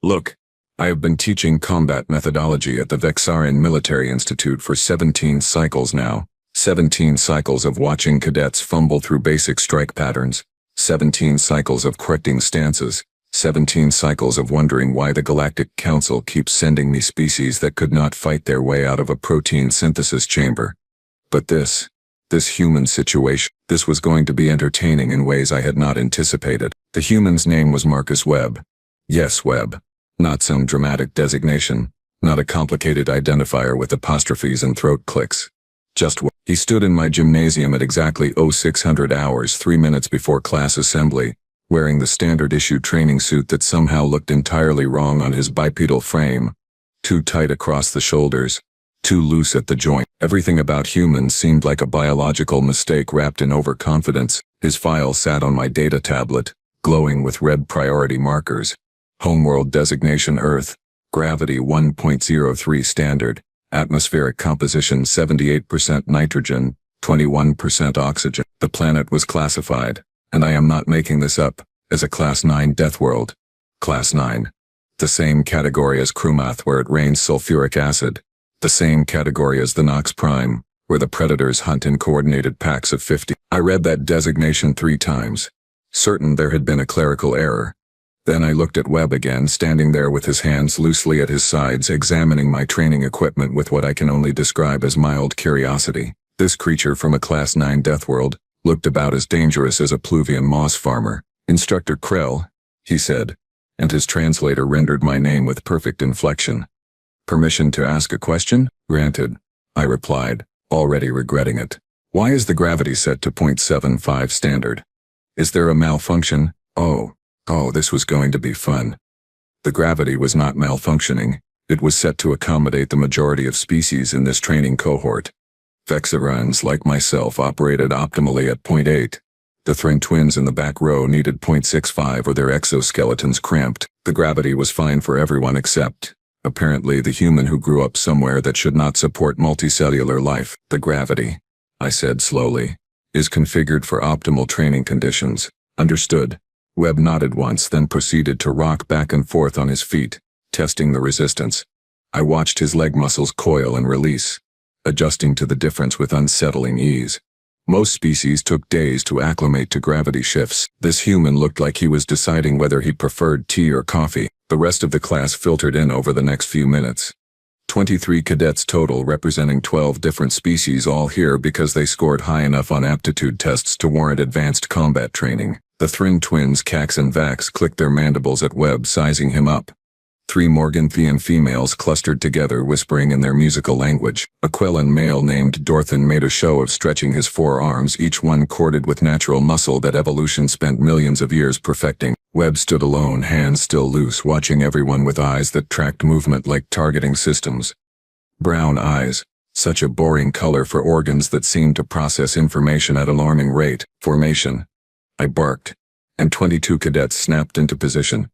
Look, I have been teaching combat methodology at the Vexarian Military Institute for 17 cycles now. 17 cycles of watching cadets fumble through basic strike patterns. 17 cycles of correcting stances. 17 cycles of wondering why the Galactic Council keeps sending me species that could not fight their way out of a protein synthesis chamber. But this human situation, this was going to be entertaining in ways I had not anticipated. The human's name was Marcus Webb. Yes, Webb. Not some dramatic designation. Not a complicated identifier with apostrophes and throat clicks. Just Webb. He stood in my gymnasium at exactly 0600 hours 3 minutes before class assembly, wearing the standard-issue training suit that somehow looked entirely wrong on his bipedal frame. Too tight across the shoulders. Too loose at the joint. Everything about humans seemed like a biological mistake wrapped in overconfidence. His file sat on my data tablet, glowing with red priority markers. Homeworld designation Earth. Gravity 1.03 standard. Atmospheric composition 78% nitrogen, 21% oxygen. The planet was classified, and I am not making this up, as a Class 9 death world. Class 9. The same category as Krumath where it rains sulfuric acid. The same category as the Nox Prime, where the predators hunt in coordinated packs of 50. I read that designation 3 times, certain there had been a clerical error. Then I looked at Webb again, standing there with his hands loosely at his sides, examining my training equipment with what I can only describe as mild curiosity. This creature from a Class 9 death world looked about as dangerous as a Pluvian moss farmer. Instructor Krell, he said, and his translator rendered my name with perfect inflection. Permission to ask a question? Granted, I replied, already regretting it. Why is the gravity set to 0.75 standard? Is there a malfunction? Oh, this was going to be fun. The gravity was not malfunctioning. It was set to accommodate the majority of species in this training cohort. Vexarians like myself operated optimally at 0.8. The Thrin twins in the back row needed 0.65 or their exoskeletons cramped. The gravity was fine for everyone except, apparently, the human who grew up somewhere that should not support multicellular life. The gravity, I said slowly, is configured for optimal training conditions. Understood. Webb nodded once, then proceeded to rock back and forth on his feet, testing the resistance. I watched his leg muscles coil and release, adjusting to the difference with unsettling ease. Most species took days to acclimate to gravity shifts. This human looked like he was deciding whether he preferred tea or coffee. The rest of the class filtered in over the next few minutes. 23 cadets total, representing 12 different species, all here because they scored high enough on aptitude tests to warrant advanced combat training. The Thrin twins, Cax and Vax, clicked their mandibles at Webb, sizing him up. 3 Morganthian females clustered together, whispering in their musical language. A Quellan male named Dorthan made a show of stretching his forearms, each one corded with natural muscle that evolution spent millions of years perfecting. Webb stood alone, hands still loose, watching everyone with eyes that tracked movement like targeting systems. Brown eyes, such a boring color for organs that seemed to process information at alarming rate. Formation. I barked, and 22 cadets snapped into position.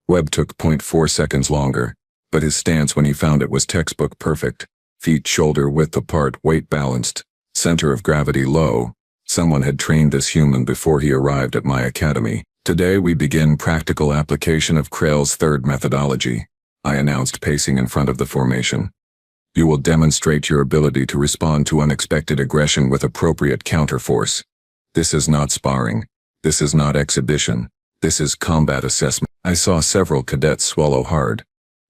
Webb took 0.4 seconds longer, but his stance when he found it was textbook perfect. Feet shoulder width apart, weight balanced, center of gravity low. Someone had trained this human before he arrived at my academy. Today we begin practical application of Krell's third methodology, I announced, pacing in front of the formation. You will demonstrate your ability to respond to unexpected aggression with appropriate counterforce. This is not sparring. This is not exhibition. This is combat assessment. I saw several cadets swallow hard.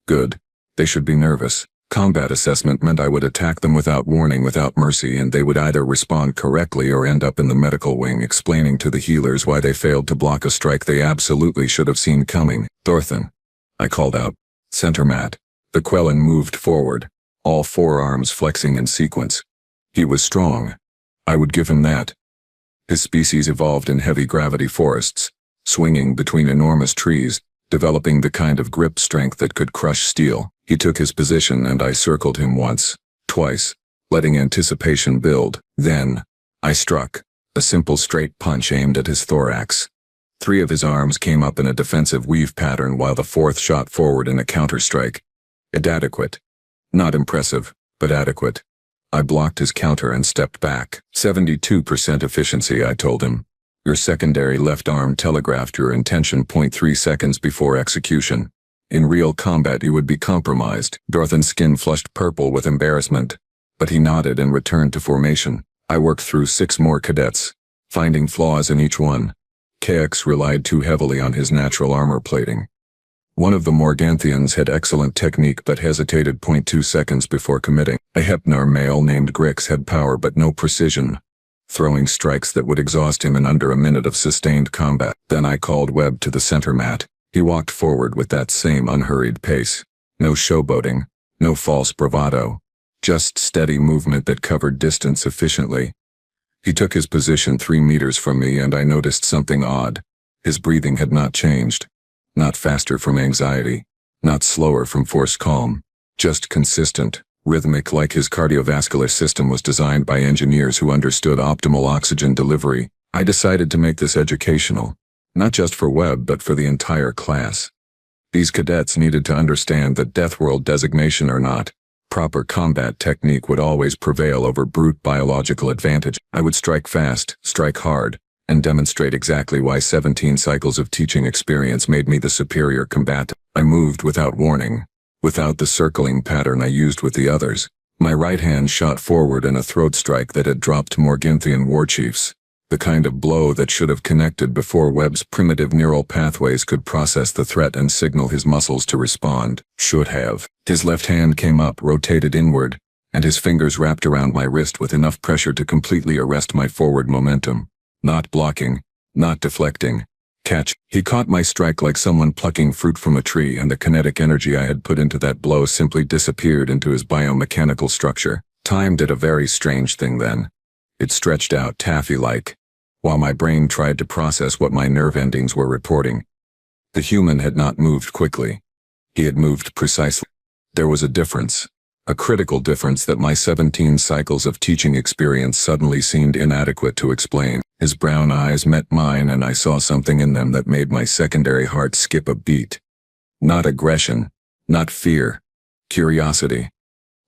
Good. They should be nervous. Combat assessment meant I would attack them without warning, without mercy, and they would either respond correctly or end up in the medical wing explaining to the healers why they failed to block a strike they absolutely should have seen coming. Dorthan, I called out. Center mat. The Quellan moved forward, all forearms flexing in sequence. He was strong. I would give him that. His species evolved in heavy gravity forests, swinging between enormous trees, developing the kind of grip strength that could crush steel. He took his position and I circled him once, twice, letting anticipation build. Then, I struck, a simple straight punch aimed at his thorax. 3 of his arms came up in a defensive weave pattern while the 4th shot forward in a counterstrike. Inadequate. Not impressive, but adequate. I blocked his counter and stepped back. 72% efficiency, I told him. Your secondary left arm telegraphed your intention 0.3 seconds before execution. In real combat you would be compromised. Dorthan's skin flushed purple with embarrassment, but he nodded and returned to formation. I worked through 6 more cadets, finding flaws in each one. KX relied too heavily on his natural armor plating. One of the Morganthians had excellent technique but hesitated 0.2 seconds before committing. A Hepnar male named Grix had power but no precision, throwing strikes that would exhaust him in under a minute of sustained combat. Then I called Webb to the center mat. He walked forward with that same unhurried pace. No showboating, no false bravado, just steady movement that covered distance efficiently. He took his position 3 meters from me and I noticed something odd. His breathing had not changed. Not faster from anxiety, not slower from forced calm, just consistent, rhythmic, like his cardiovascular system was designed by engineers who understood optimal oxygen delivery. I decided to make this educational, not just for Webb but for the entire class. These cadets needed to understand that Death World designation or not, proper combat technique would always prevail over brute biological advantage. I would strike fast, strike hard, and demonstrate exactly why 17 cycles of teaching experience made me the superior combatant. I moved without warning, without the circling pattern I used with the others. My right hand shot forward in a throat strike that had dropped Morganthian warchiefs, the kind of blow that should have connected before Webb's primitive neural pathways could process the threat and signal his muscles to respond. Should have. His left hand came up, rotated inward, and his fingers wrapped around my wrist with enough pressure to completely arrest my forward momentum. Not blocking, not deflecting. Catch. He caught my strike like someone plucking fruit from a tree, and the kinetic energy I had put into that blow simply disappeared into his biomechanical structure. Time did a very strange thing then. It stretched out taffy-like, while my brain tried to process what my nerve endings were reporting. The human had not moved quickly. He had moved precisely. There was a difference. A critical difference that my 17 cycles of teaching experience suddenly seemed inadequate to explain. His brown eyes met mine and I saw something in them that made my secondary heart skip a beat. Not aggression, not fear, curiosity.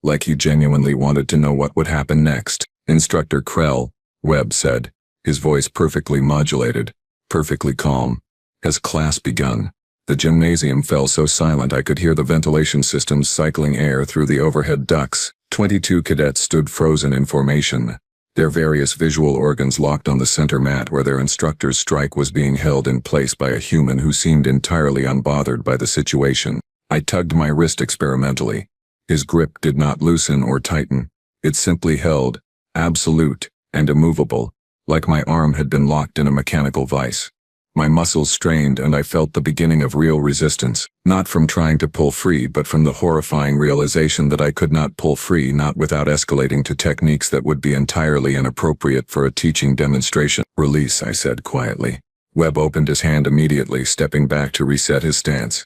Like he genuinely wanted to know what would happen next. Instructor Krell, Webb said, his voice perfectly modulated, perfectly calm. Has class begun? The gymnasium fell so silent I could hear the ventilation systems cycling air through the overhead ducts. 22 cadets stood frozen in formation, their various visual organs locked on the center mat where their instructor's strike was being held in place by a human who seemed entirely unbothered by the situation. I tugged my wrist experimentally. His grip did not loosen or tighten. It simply held, absolute and immovable, like my arm had been locked in a mechanical vise. My muscles strained and I felt the beginning of real resistance, not from trying to pull free but from the horrifying realization that I could not pull free, not without escalating to techniques that would be entirely inappropriate for a teaching demonstration. Release, I said quietly. Webb opened his hand immediately, stepping back to reset his stance.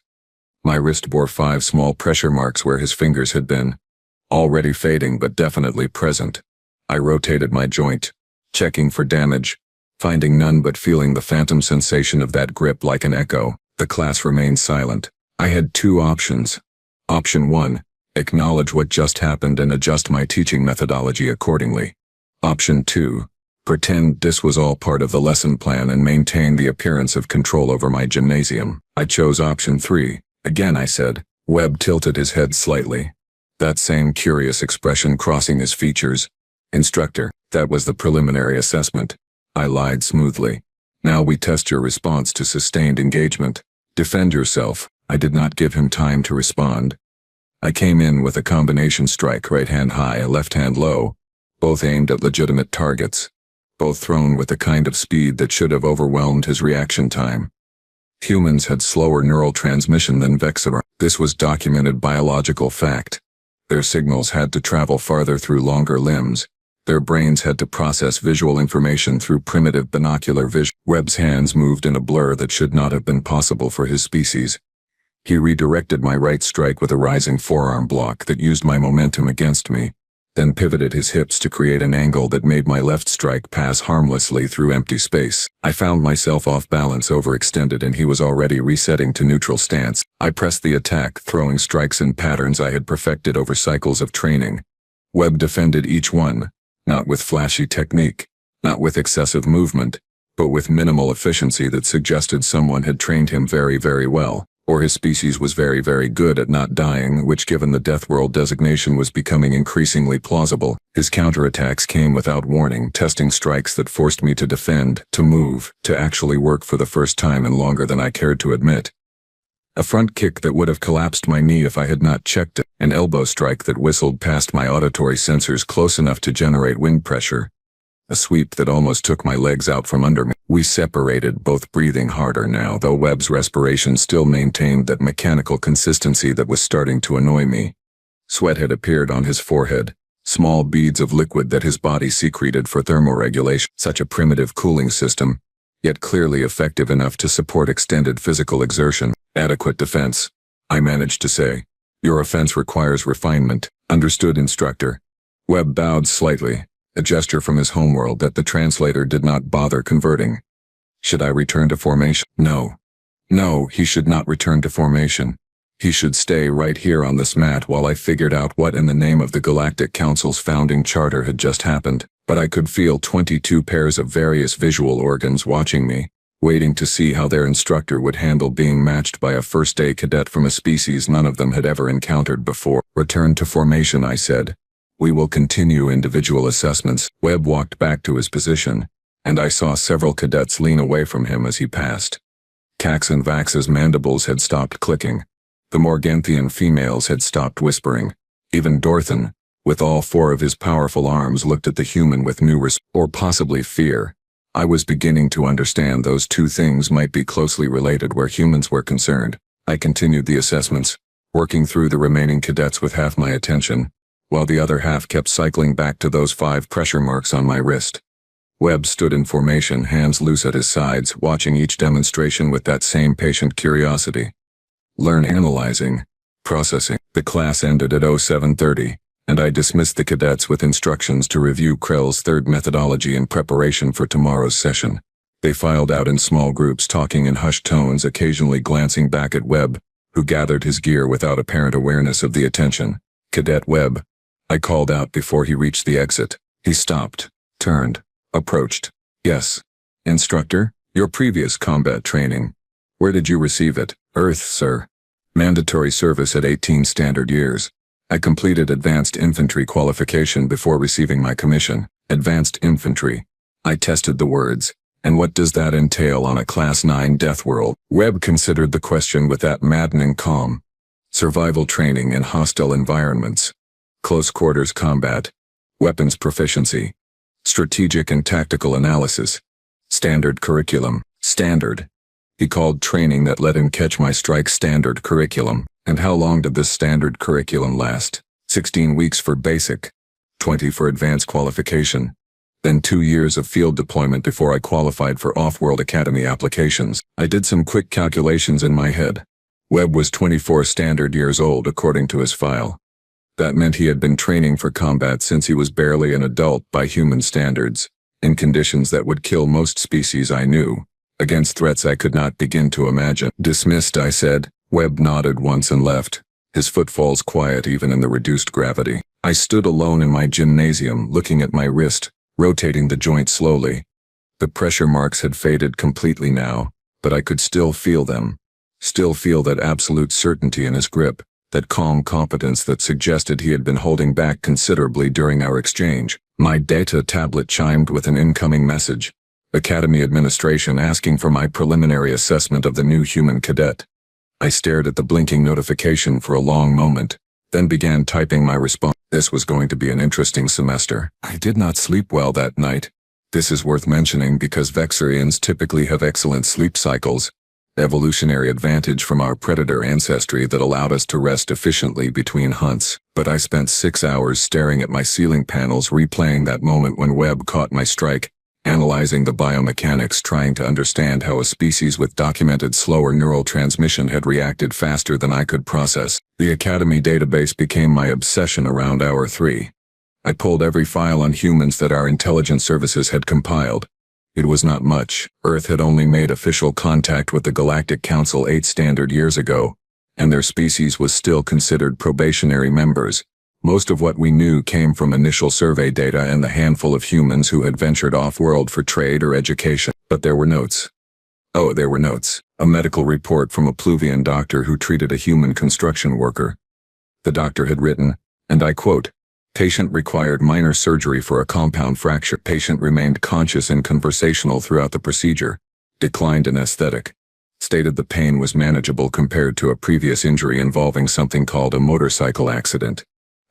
My wrist bore 5 small pressure marks where his fingers had been, already fading but definitely present. I rotated my joint, checking for damage, finding none but feeling the phantom sensation of that grip like an echo. The class remained silent. I had 2 options. Option 1, acknowledge what just happened and adjust my teaching methodology accordingly. Option 2, pretend this was all part of the lesson plan and maintain the appearance of control over my gymnasium. I chose option 3. Again I said. Webb tilted his head slightly, that same curious expression crossing his features. Instructor, that was the preliminary assessment. I lied smoothly. Now we test your response to sustained engagement. Defend yourself. I did not give him time to respond. I came in with a combination strike, right hand high, left hand low, both aimed at legitimate targets, both thrown with the kind of speed that should have overwhelmed his reaction time. Humans had slower neural transmission than Vexar. This was documented biological fact. Their signals had to travel farther through longer limbs. Their brains had to process visual information through primitive binocular vision. Webb's hands moved in a blur that should not have been possible for his species. He redirected my right strike with a rising forearm block that used my momentum against me, then pivoted his hips to create an angle that made my left strike pass harmlessly through empty space. I found myself off balance, overextended, and he was already resetting to neutral stance. I pressed the attack, throwing strikes in patterns I had perfected over cycles of training. Webb defended each one. Not with flashy technique, not with excessive movement, but with minimal efficiency that suggested someone had trained him very, very well. Or his species was very, very good at not dying, which given the Death World designation was becoming increasingly plausible. His counterattacks came without warning, testing strikes that forced me to defend, to move, to actually work for the first time in longer than I cared to admit. A front kick that would have collapsed my knee if I had not checked it, an elbow strike that whistled past my auditory sensors close enough to generate wind pressure. A sweep that almost took my legs out from under me. We separated, both breathing harder now, though Webb's respiration still maintained that mechanical consistency that was starting to annoy me. Sweat had appeared on his forehead, small beads of liquid that his body secreted for thermoregulation. Such a primitive cooling system, yet clearly effective enough to support extended physical exertion. Adequate defense, I managed to say. Your offense requires refinement. Understood, Instructor. Webb bowed slightly, a gesture from his homeworld that the translator did not bother converting. Should I return to formation? No. No, he should not return to formation. He should stay right here on this mat while I figured out what in the name of the Galactic Council's founding charter had just happened. But I could feel 22 pairs of various visual organs watching me, waiting to see how their instructor would handle being matched by a first-day cadet from a species none of them had ever encountered before. Return to formation, I said. We will continue individual assessments. Webb walked back to his position, and I saw several cadets lean away from him as he passed. Cax and Vax's mandibles had stopped clicking. The Morganthian females had stopped whispering. Even Dorthan, with all four of his powerful arms, looked at the human with new respect, or possibly fear. I was beginning to understand those two things might be closely related where humans were concerned. I continued the assessments, working through the remaining cadets with half my attention, while the other half kept cycling back to those 5 pressure marks on my wrist. Webb stood in formation, hands loose at his sides, watching each demonstration with that same patient curiosity. Learn analyzing, processing. The class ended at 07:30, and I dismissed the cadets with instructions to review Krell's third methodology in preparation for tomorrow's session. They filed out in small groups, talking in hushed tones, occasionally glancing back at Webb, who gathered his gear without apparent awareness of the attention. Cadet Webb, I called out before he reached the exit. He stopped, turned, approached. Yes. Instructor, your previous combat training. Where did you receive it? Earth, sir. Mandatory service at 18 standard years. I completed advanced infantry qualification before receiving my commission. Advanced infantry. I tested the words. And what does that entail on a Class 9 death world? Webb considered the question with that maddening calm. Survival training in hostile environments. Close quarters combat, weapons proficiency, strategic and tactical analysis, standard curriculum, standard. He called training that let him catch my strike standard curriculum. And how long did this standard curriculum last? 16 weeks for basic, 20 for advanced qualification, then 2 years of field deployment before I qualified for off-world academy applications. I did some quick calculations in my head. Webb was 24 standard years old according to his file. That meant he had been training for combat since he was barely an adult by human standards, in conditions that would kill most species I knew, against threats I could not begin to imagine. Dismissed, I said. Webb nodded once and left, his footfalls quiet even in the reduced gravity. I stood alone in my gymnasium, looking at my wrist, rotating the joint slowly. The pressure marks had faded completely now, but I could still feel them. Still feel that absolute certainty in his grip, that calm competence that suggested he had been holding back considerably during our exchange. My data tablet chimed with an incoming message. Academy administration asking for my preliminary assessment of the new human cadet. I stared at the blinking notification for a long moment, then began typing my response. This was going to be an interesting semester. I did not sleep well that night. This is worth mentioning because Vexarians typically have excellent sleep cycles, evolutionary advantage from our predator ancestry that allowed us to rest efficiently between hunts. But I spent 6 hours staring at my ceiling panels, replaying that moment when Webb caught my strike, analyzing the biomechanics, trying to understand how a species with documented slower neural transmission had reacted faster than I could process. The Academy database became my obsession around hour 3. I pulled every file on humans that our intelligence services had compiled. It was not much. Earth had only made official contact with the Galactic Council 8 standard years ago, and their species was still considered probationary members. Most of what we knew came from initial survey data and the handful of humans who had ventured off-world for trade or education. But there were notes. Oh, there were notes. A medical report from a Pluvian doctor who treated a human construction worker. The doctor had written, and I quote, "Patient required minor surgery for a compound fracture. Patient remained conscious and conversational throughout the procedure. Declined anesthetic. Stated the pain was manageable compared to a previous injury involving something called a motorcycle accident.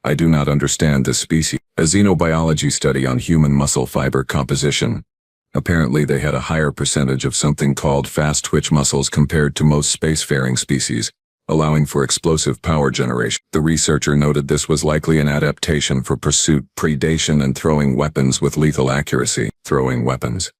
I do not understand this species." A xenobiology study on human muscle fiber composition. Apparently they had a higher percentage of something called fast-twitch muscles compared to most spacefaring species, allowing for explosive power generation. The researcher noted this was likely an adaptation for pursuit, predation, and throwing weapons with lethal accuracy. Throwing weapons.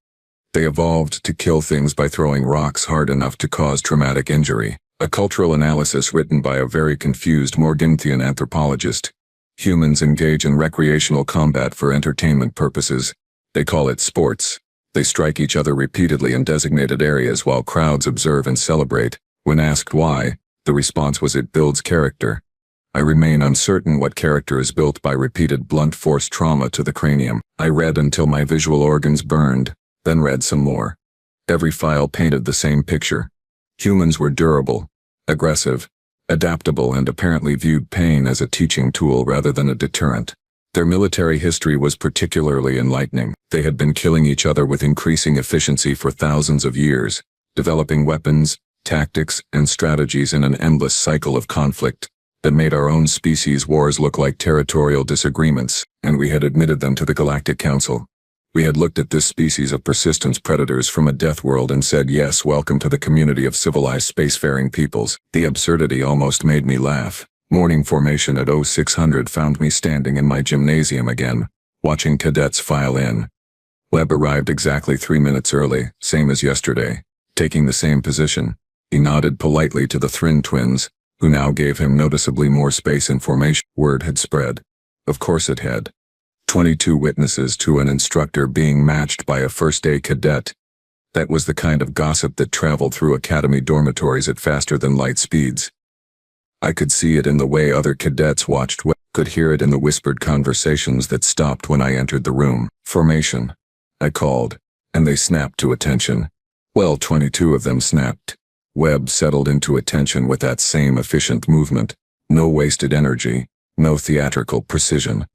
They evolved to kill things by throwing rocks hard enough to cause traumatic injury. A cultural analysis written by a very confused Morganthian anthropologist. Humans engage in recreational combat for entertainment purposes. They call it sports. They strike each other repeatedly in designated areas while crowds observe and celebrate. When asked why, the response was it builds character. I remain uncertain what character is built by repeated blunt force trauma to the cranium. I read until my visual organs burned, then read some more. Every file painted the same picture. Humans were durable, aggressive, adaptable, and apparently viewed pain as a teaching tool rather than a deterrent. Their military history was particularly enlightening. They had been killing each other with increasing efficiency for thousands of years, developing weapons, tactics, and strategies in an endless cycle of conflict that made our own species' wars look like territorial disagreements, and we had admitted them to the Galactic Council. We had looked at this species of persistent predators from a death world and said, yes, welcome to the community of civilized spacefaring peoples. The absurdity almost made me laugh. Morning formation at 0600 found me standing in my gymnasium again, watching cadets file in. Webb arrived exactly 3 minutes early, same as yesterday, taking the same position. He nodded politely to the Thrin twins, who now gave him noticeably more space in formation. Word had spread. Of course it had. 22 witnesses to an instructor being matched by a first-day cadet. That was the kind of gossip that traveled through academy dormitories at faster-than-light speeds. I could see it in the way other cadets watched, could hear it in the whispered conversations that stopped when I entered the room. Formation. I called, and they snapped to attention. Well, 22 of them snapped. Webb settled into attention with that same efficient movement. No wasted energy, no theatrical precision.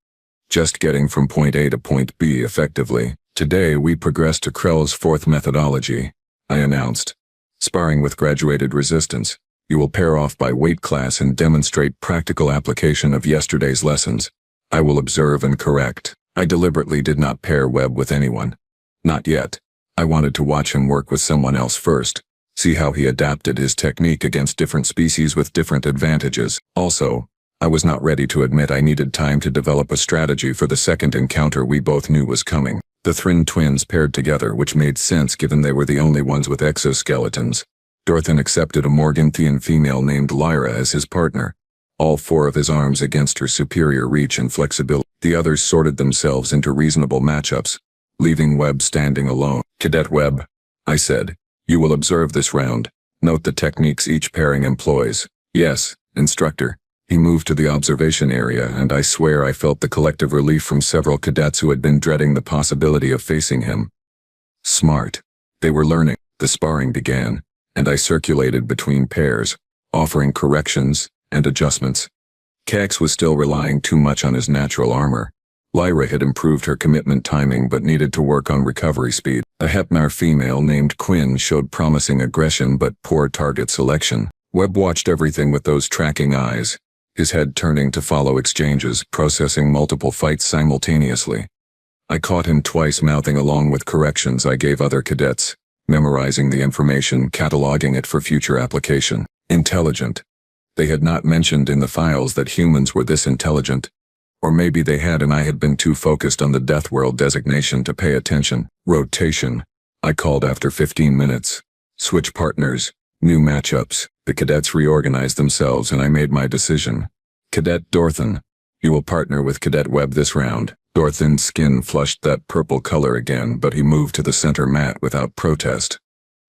Just getting from point A to point B effectively. Today we progressed to Krell's fourth methodology, I announced. Sparring with graduated resistance. You will pair off by weight class and demonstrate practical application of yesterday's lessons. I will observe and correct. I deliberately did not pair Webb with anyone. Not yet. I wanted to watch him work with someone else first. See how he adapted his technique against different species with different advantages. Also, I was not ready to admit I needed time to develop a strategy for the second encounter we both knew was coming. The Thrin twins paired together, which made sense given they were the only ones with exoskeletons. Dorthan accepted a Morganthian female named Lyra as his partner, all 4 of his arms against her superior reach and flexibility. The others sorted themselves into reasonable matchups, leaving Webb standing alone. Cadet Webb, I said, you will observe this round. Note the techniques each pairing employs. Yes, instructor. He moved to the observation area, and I swear I felt the collective relief from several cadets who had been dreading the possibility of facing him. Smart. They were learning. The sparring began, and I circulated between pairs, offering corrections and adjustments. Cax was still relying too much on his natural armor. Lyra had improved her commitment timing but needed to work on recovery speed. A Hepnar female named Quinn showed promising aggression but poor target selection. Webb watched everything with those tracking eyes, his head turning to follow exchanges, processing multiple fights simultaneously. I caught him twice mouthing along with corrections I gave other cadets, memorizing the information, cataloging it for future application. Intelligent. They had not mentioned in the files that humans were this intelligent. Or maybe they had and I had been too focused on the Death World designation to pay attention. Rotation. I called after 15 minutes. Switch partners. New matchups. The cadets reorganized themselves and I made my decision. Cadet Dorthan. You will partner with Cadet Webb this round. Dorthan's skin flushed that purple color again, but he moved to the center mat without protest.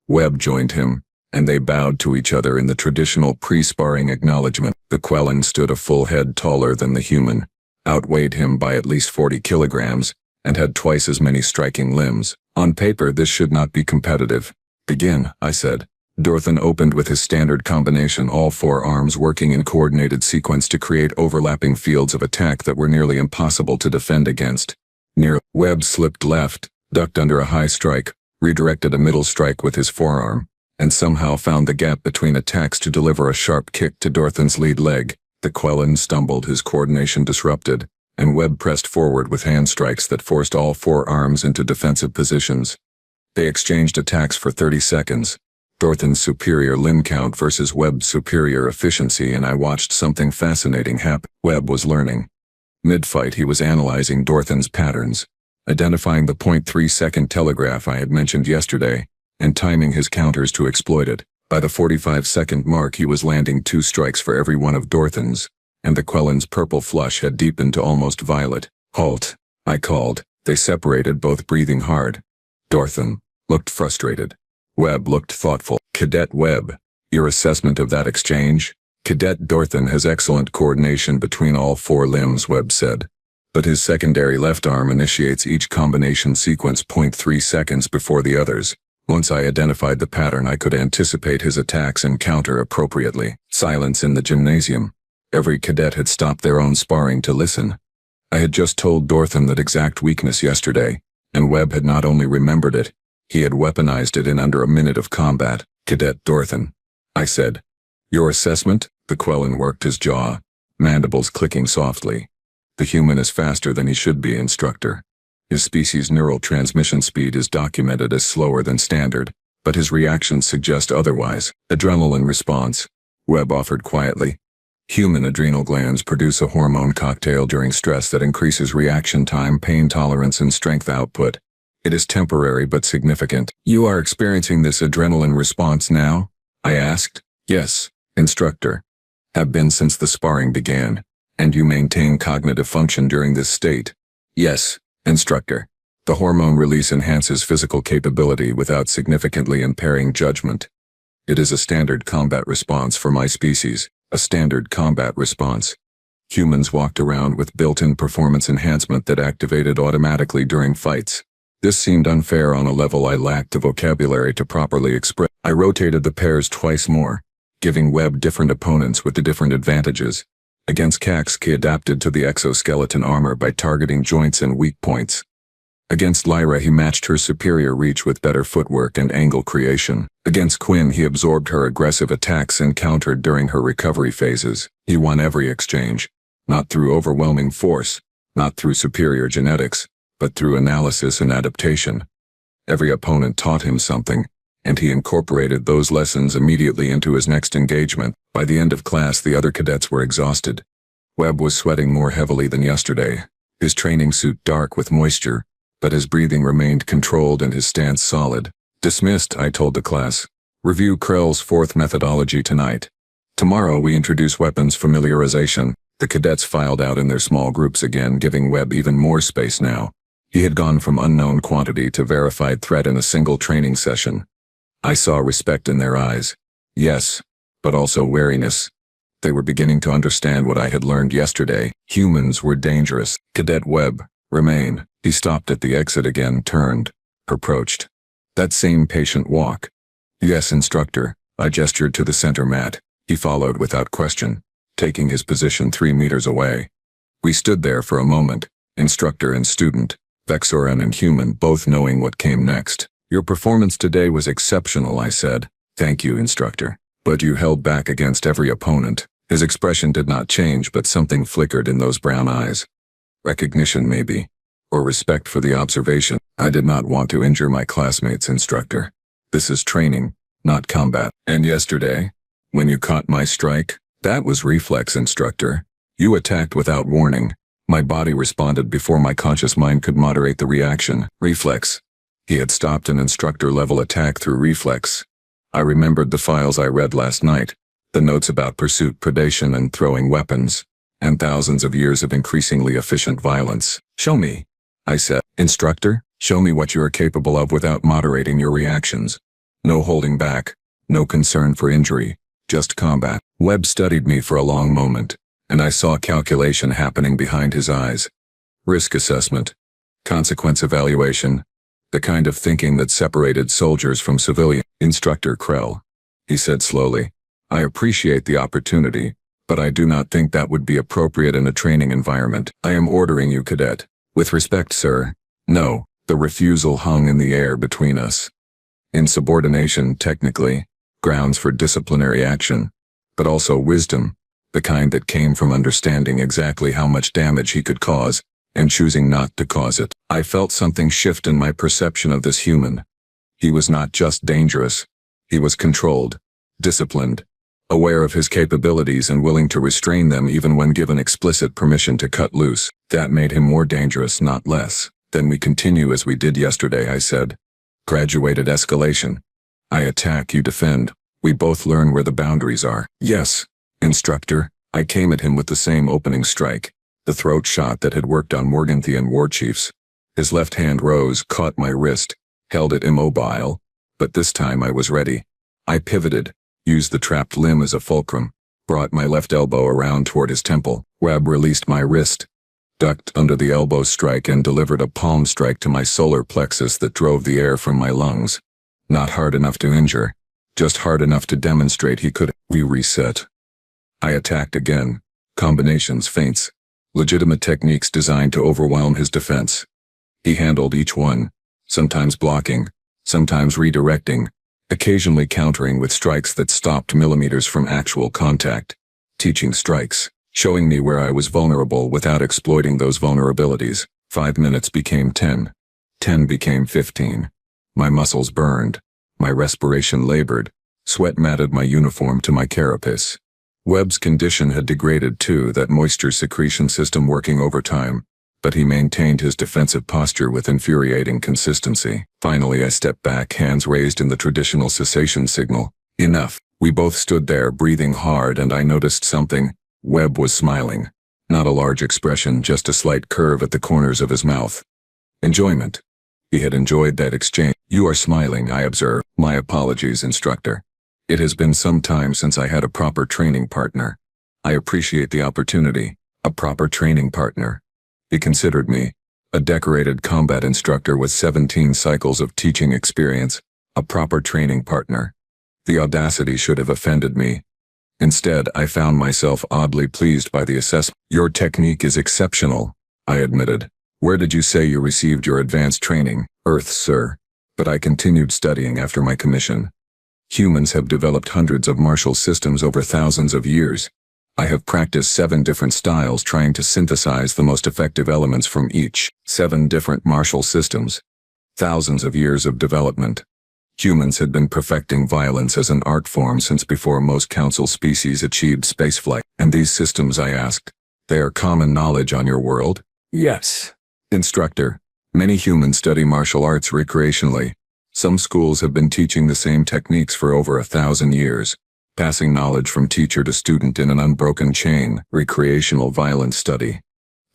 Webb joined him, and they bowed to each other in the traditional pre-sparring acknowledgement. The Quellan stood a full head taller than the human, outweighed him by at least 40 kilograms, and had twice as many striking limbs. On paper this should not be competitive. Begin, I said. Dorthan opened with his standard combination, all four arms working in coordinated sequence to create overlapping fields of attack that were nearly impossible to defend against. Webb slipped left, ducked under a high strike, redirected a middle strike with his forearm, and somehow found the gap between attacks to deliver a sharp kick to Dorthan's lead leg. The Quellan stumbled, his coordination disrupted, and Webb pressed forward with hand strikes that forced all four arms into defensive positions. They exchanged attacks for 30 seconds. Dorthan's superior limb count versus Webb's superior efficiency, and I watched something fascinating happen. Webb was learning. Mid-fight he was analyzing Dorthan's patterns, identifying the 0.3-second telegraph I had mentioned yesterday, and timing his counters to exploit it. By the 45-second mark he was landing 2 strikes for every one of Dorthan's, and the Quellan's purple flush had deepened to almost violet. "Halt," I called. They separated, both breathing hard. Dorthan looked frustrated. Webb looked thoughtful. "Cadet Webb, your assessment of that exchange?" "Cadet Dorthan has excellent coordination between all 4 limbs," Webb said. "But his secondary left arm initiates each combination sequence 0.3 seconds before the others. Once I identified the pattern, I could anticipate his attacks and counter appropriately." Silence in the gymnasium. Every cadet had stopped their own sparring to listen. I had just told Dorthan that exact weakness yesterday, and Webb had not only remembered it, he had weaponized it in under a minute of combat. "Cadet Dorthan," I said. "Your assessment?" The Quellan worked his jaw, mandibles clicking softly. "The human is faster than he should be, Instructor. His species' neural transmission speed is documented as slower than standard, but his reactions suggest otherwise." "Adrenaline response," Webb offered quietly. "Human adrenal glands produce a hormone cocktail during stress that increases reaction time, pain tolerance, and strength output. It is temporary but significant." "You are experiencing this adrenaline response now?" I asked. "Yes, Instructor. Have been since the sparring began." "And you maintain cognitive function during this state?" "Yes, Instructor. The hormone release enhances physical capability without significantly impairing judgment. It is a standard combat response for my species, a standard combat response." Humans walked around with built-in performance enhancement that activated automatically during fights. This seemed unfair on a level I lacked the vocabulary to properly express. I rotated the pairs twice more, giving Webb different opponents with the different advantages. Against Cax, he adapted to the exoskeleton armor by targeting joints and weak points. Against Lyra, he matched her superior reach with better footwork and angle creation. Against Quinn, he absorbed her aggressive attacks and countered during her recovery phases. He won every exchange, not through overwhelming force, not through superior genetics, but through analysis and adaptation. Every opponent taught him something, and he incorporated those lessons immediately into his next engagement. By the end of class, the other cadets were exhausted. Webb was sweating more heavily than yesterday, his training suit dark with moisture, but his breathing remained controlled and his stance solid. "Dismissed," I told the class. "Review Krell's 4th methodology tonight. Tomorrow we introduce weapons familiarization." The cadets filed out in their small groups again, giving Webb even more space now. He had gone from unknown quantity to verified threat in a single training session. I saw respect in their eyes. Yes, but also wariness. They were beginning to understand what I had learned yesterday. Humans were dangerous. "Cadet Webb, remain." He stopped at the exit again, turned, approached. "That same patient walk." "Yes, Instructor." I gestured to the center mat. He followed without question, taking his position 3 meters away. We stood there for a moment, instructor and student, Vexoran and human, both knowing what came next. "Your performance today was exceptional," I said. "Thank you, Instructor. But you held back against every opponent." His expression did not change, but something flickered in those brown eyes. Recognition, maybe, or respect for the observation. "I did not want to injure my classmates, Instructor. This is training, not combat." "And yesterday, when you caught my strike?" "That was reflex, Instructor. You attacked without warning. My body responded before my conscious mind could moderate the reaction." "Reflex." He had stopped an instructor-level attack through reflex. I remembered the files I read last night, the notes about pursuit, predation, and throwing weapons, and thousands of years of increasingly efficient violence. "Show me," I said. "Instructor, show me what you are capable of without moderating your reactions. No holding back, no concern for injury, just combat." Webb studied me for a long moment, and I saw calculation happening behind his eyes. Risk assessment, consequence evaluation, The kind of thinking that separated soldiers from civilians. Instructor Krell, he said slowly, I appreciate the opportunity, but I do not think that would be appropriate in a training environment. I am ordering you, cadet. With respect, sir. No, the refusal hung in the air between us. Insubordination, technically, grounds for disciplinary action, but also wisdom, the kind that came from understanding exactly how much damage he could cause, and choosing not to cause it. I felt something shift in my perception of this human. He was not just dangerous. He was controlled, disciplined, aware of his capabilities and willing to restrain them even when given explicit permission to cut loose. That made him more dangerous, not less. Then we continue as we did yesterday, I said. Graduated escalation. I attack, you defend. We both learn where the boundaries are. Yes, instructor. I came at him with the same opening strike, the throat shot that had worked on Morganthian war chiefs. His left hand rose, caught my wrist, held it immobile, but this time I was ready. I pivoted, used the trapped limb as a fulcrum, brought my left elbow around toward his temple. Webb released my wrist, ducked under the elbow strike and delivered a palm strike to my solar plexus that drove the air from my lungs. Not hard enough to injure, just hard enough to demonstrate he could. We reset. I attacked again. Combinations, feints, legitimate techniques designed to overwhelm his defense. He handled each one, sometimes blocking, sometimes redirecting, occasionally countering with strikes that stopped millimeters from actual contact. Teaching strikes, showing me where I was vulnerable without exploiting those vulnerabilities. 5 minutes became 10. 10 became 15. My muscles burned. My respiration labored. Sweat matted my uniform to my carapace. Webb's condition had degraded too, that moisture secretion system working overtime, but he maintained his defensive posture with infuriating consistency. Finally I stepped back, hands raised in the traditional cessation signal. Enough. We both stood there, breathing hard, and I noticed something. Webb was smiling. Not a large expression, just a slight curve at the corners of his mouth. Enjoyment. He had enjoyed that exchange. You are smiling, I observed. My apologies, instructor. It has been some time since I had a proper training partner. I appreciate the opportunity. A proper training partner. He considered me, a decorated combat instructor with 17 cycles of teaching experience, a proper training partner. The audacity should have offended me. Instead, I found myself oddly pleased by the assessment. Your technique is exceptional, I admitted. Where did you say you received your advanced training? Earth, sir. But I continued studying after my commission. Humans have developed hundreds of martial systems over thousands of years. I have practiced 7 different styles trying to synthesize the most effective elements from each. 7 different martial systems. Thousands of years of development. Humans had been perfecting violence as an art form since before most council species achieved spaceflight. And these systems, I asked, they are common knowledge on your world? Yes. Instructor, many humans study martial arts recreationally. Some schools have been teaching the same techniques for over 1,000 years, passing knowledge from teacher to student in an unbroken chain. Recreational violence study.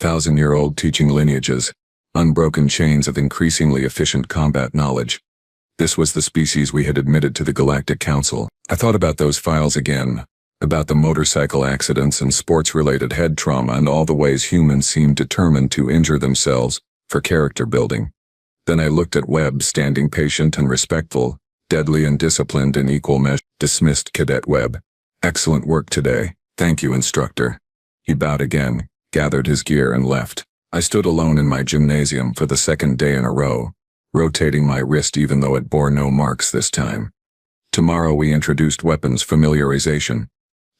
1,000-year-old teaching lineages, unbroken chains of increasingly efficient combat knowledge. This was the species we had admitted to the Galactic Council. I thought about those files again, about the motorcycle accidents and sports-related head trauma and all the ways humans seemed determined to injure themselves for character building. Then I looked at Webb standing patient and respectful, deadly and disciplined in equal measure. Dismissed Cadet Webb. Excellent work today. Thank you, instructor. He bowed again, gathered his gear and left. I stood alone in my gymnasium for the 2nd day in a row, rotating my wrist even though it bore no marks this time. Tomorrow we introduced weapons familiarization.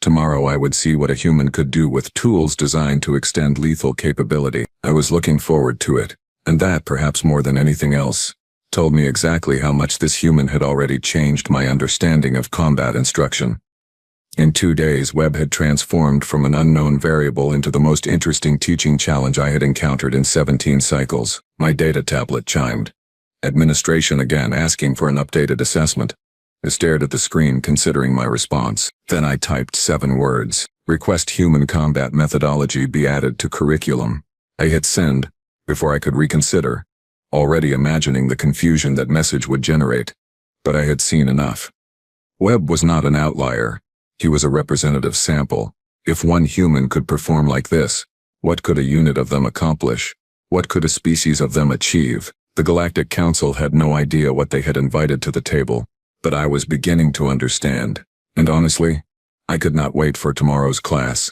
Tomorrow I would see what a human could do with tools designed to extend lethal capability. I was looking forward to it. And that, perhaps more than anything else, told me exactly how much this human had already changed my understanding of combat instruction. In 2 days, Webb had transformed from an unknown variable into the most interesting teaching challenge I had encountered in 17 cycles. My data tablet chimed. Administration again, asking for an updated assessment. I stared at the screen, considering my response. Then I typed 7 words. Request human combat methodology be added to curriculum. I hit send. Before I could reconsider, already imagining the confusion that message would generate. But I had seen enough. Webb was not an outlier. He was a representative sample. If one human could perform like this, what could a unit of them accomplish? What could a species of them achieve? The Galactic Council had no idea what they had invited to the table, but I was beginning to understand. And honestly, I could not wait for tomorrow's class.